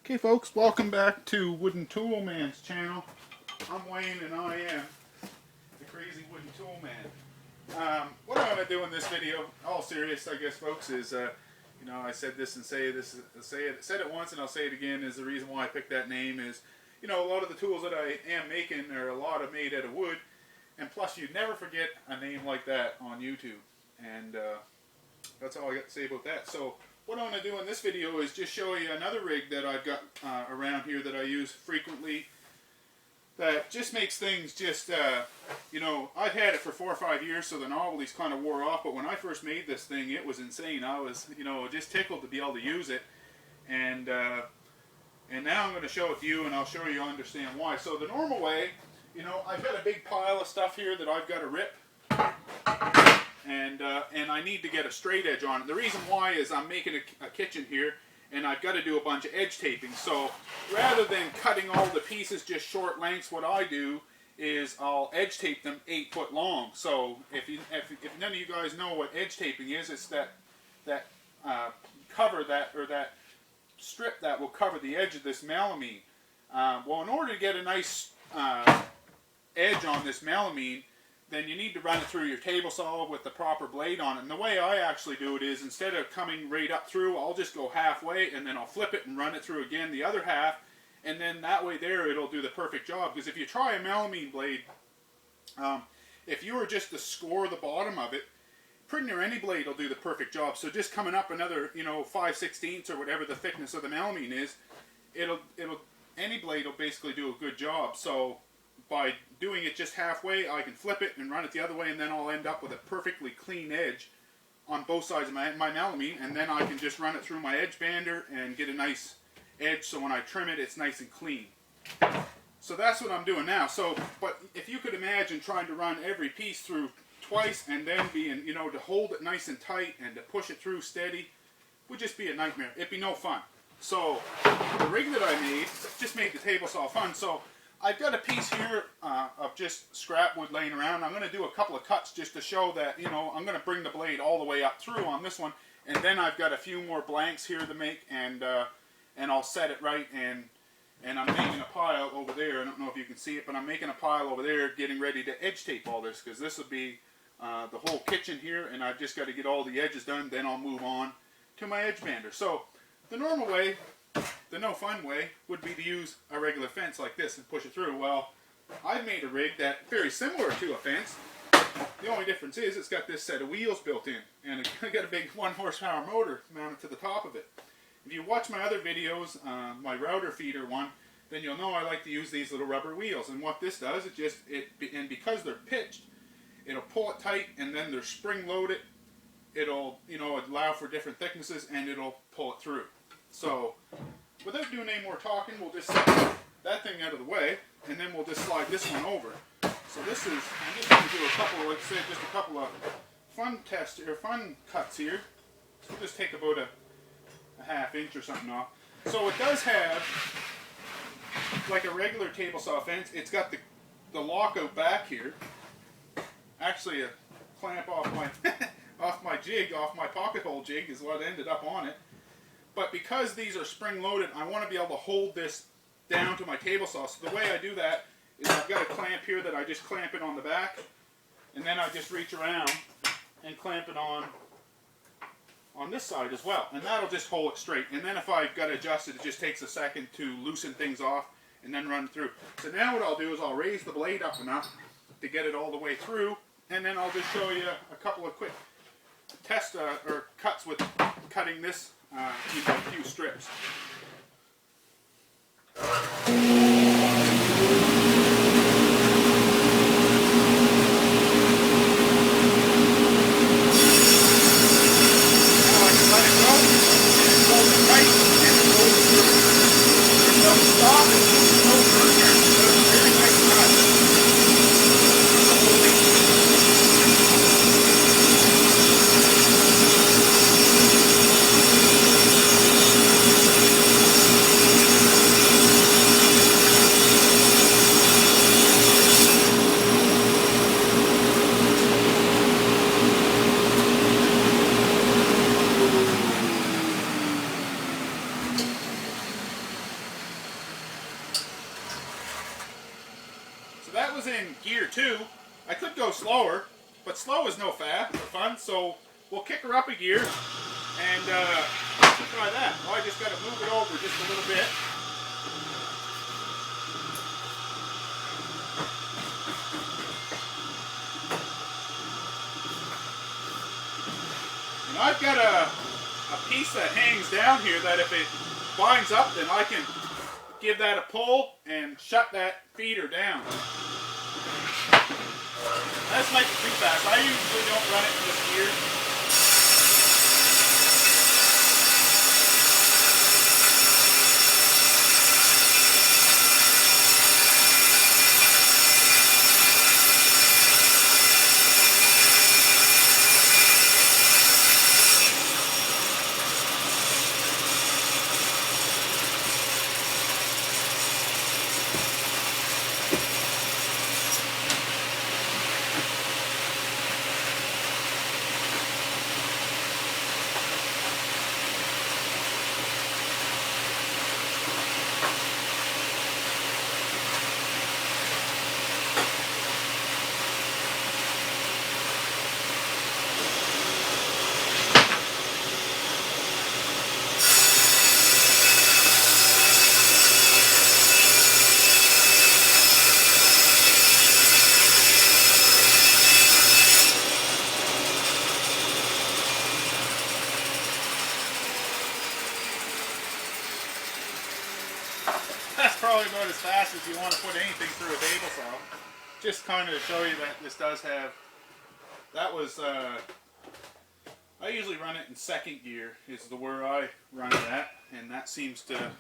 Okay folks, welcome back to Wooden Tool Man's channel. I'm Wayne and I am the crazy Wooden Tool Man. What I'm going to do in this video, all serious I guess folks, is you know, I said this and said it once and I'll say it again, is the reason why I picked that name is, you know, a lot of the tools that I am making are a lot of made out of wood, and plus you'd never forget a name like that on YouTube, and that's all I got to say about that. So what I'm going to do in this video is just show you another rig that I've got around here that I use frequently that just makes things just, you know, I've had it for 4 or 5 years, so the novelty's kind of wore off, but when I first made this thing, it was insane. I was, you know, just tickled to be able to use it, and now I'm going to show it to you, and I'll show you, understand why. So the normal way, you know, I've got a big pile of stuff here that I've got to rip. And I need to get a straight edge on it. The reason why is I'm making a kitchen here, and I've got to do a bunch of edge taping. So rather than cutting all the pieces just short lengths, what I do is I'll edge tape them 8 foot long. So if none of you guys know what edge taping is, it's that cover that strip that will cover the edge of this melamine. Well, in order to get a nice edge on this melamine, then you need to run it through your table saw with the proper blade on it. And the way I actually do it is, instead of coming right up through, I'll just go halfway and then I'll flip it and run it through again the other half, and then that way there it'll do the perfect job. Because if you try a melamine blade, if you were just to score the bottom of it, pretty near any blade will do the perfect job. So just coming up another, you know, 5/16 or whatever the thickness of the melamine is, any blade will basically do a good job. So by doing it just halfway, I can flip it and run it the other way, and then I'll end up with a perfectly clean edge on both sides of my melamine, and then I can just run it through my edge bander and get a nice edge, so when I trim it, it's nice and clean. So that's what I'm doing now. So, but if you could imagine trying to run every piece through twice and then being, you know, to hold it nice and tight and to push it through steady, would just be a nightmare. It'd be no fun. So the rig that I made just made the table saw fun. So I've got a piece here of just scrap wood laying around. I'm going to do a couple of cuts just to show that, you know, I'm going to bring the blade all the way up through on this one, and then I've got a few more blanks here to make, and I'll set it right, and I'm making a pile over there. I don't know if you can see it, but I'm making a pile over there, getting ready to edge tape all this, because this will be the whole kitchen here, and I've just got to get all the edges done. Then I'll move on to my edge bander. So the normal way, the no fun way, would be to use a regular fence like this and push it through. Well, I've made a rig that's very similar to a fence. The only difference is it's got this set of wheels built in, and it's got a big 1 horsepower motor mounted to the top of it. If you watch my other videos, my router feeder one, then you'll know I like to use these little rubber wheels. And what this does, and because they're pitched, it'll pull it tight, and then they're spring loaded. It'll, you know, allow for different thicknesses, and it'll pull it through. So without doing any more talking, we'll just set that thing out of the way, and then we'll just slide this one over. So this is, I'm just going to do a couple, let's say just a couple of fun cuts here. So we'll just take about a ½ inch or something off. So it does have, like a regular table saw fence, it's got the lockout back here. Actually a clamp off my off my pocket hole jig is what ended up on it. But because these are spring loaded, I want to be able to hold this down to my table saw. So the way I do that is I've got a clamp here that I just clamp it on the back, and then I just reach around and clamp it on this side as well. And that'll just hold it straight. And then if I've got to adjust it, it just takes a second to loosen things off and then run through. So now what I'll do is I'll raise the blade up enough to get it all the way through, and then I'll just show you a couple of quick test or cuts with cutting this into a few strips. was in gear 2. I could go slower, but slow is no fun, so we'll kick her up a gear, and try that. Oh, I just got to move it over just a little bit. And I've got a piece that hangs down here that if it binds up, then I can give that a pull and shut that feeder down. That's might be too fast. I usually don't run it in this gear. That's probably about as fast as you want to put anything through a table saw. Just kind of to show you that this does have, that was, I usually run it in second gear is the where I run it at, and that seems to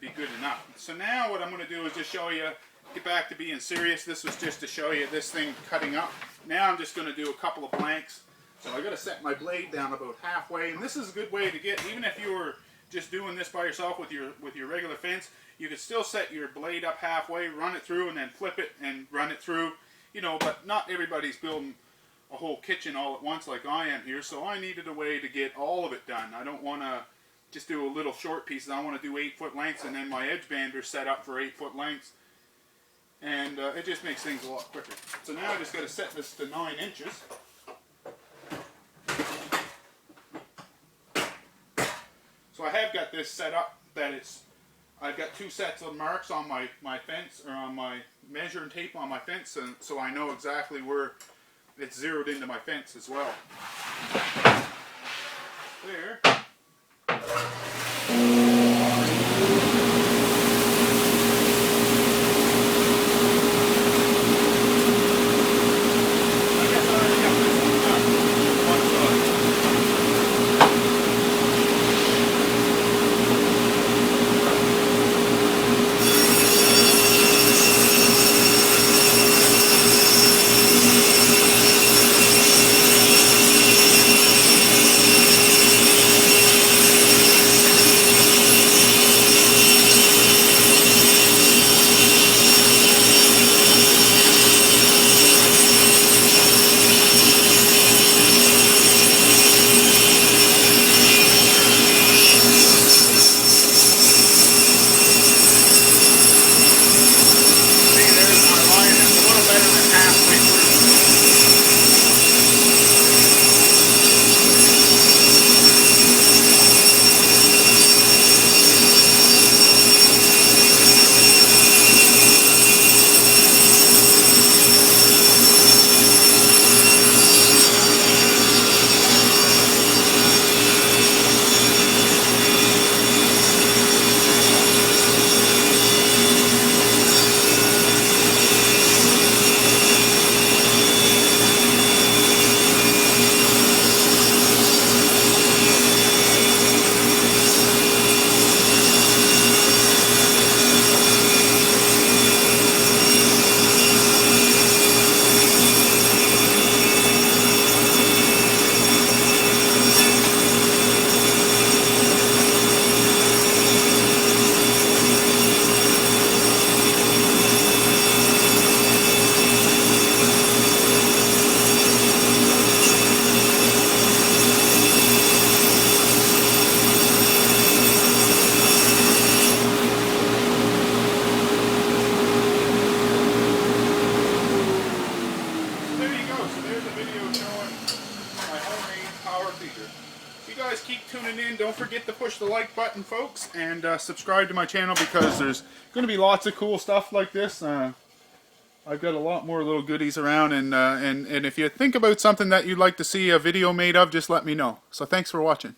be good enough. So now what I'm going to do is just show you, get back to being serious. This was just to show you this thing cutting up. Now I'm just going to do a couple of blanks. So I got to set my blade down about halfway, and this is a good way to get, even if you were just doing this by yourself with your regular fence, you could still set your blade up halfway, run it through, and then flip it and run it through. You know, but not everybody's building a whole kitchen all at once like I am here, so I needed a way to get all of it done. I don't want to just do a little short pieces. I want to do 8-foot lengths, and then my edge bander's set up for 8-foot lengths, and it just makes things a lot quicker. So now I just got to set this to 9 inches. So I have got this set up that it's, I've got 2 sets of marks on my fence, or on my measuring tape on my fence, and so I know exactly where it's zeroed into my fence as well. There. there's a video showing my homemade power feeder. You guys keep tuning in. Don't forget to push the like button, folks, and subscribe to my channel because there's going to be lots of cool stuff like this. I've got a lot more little goodies around, and if you think about something that you'd like to see a video made of, just let me know. So thanks for watching.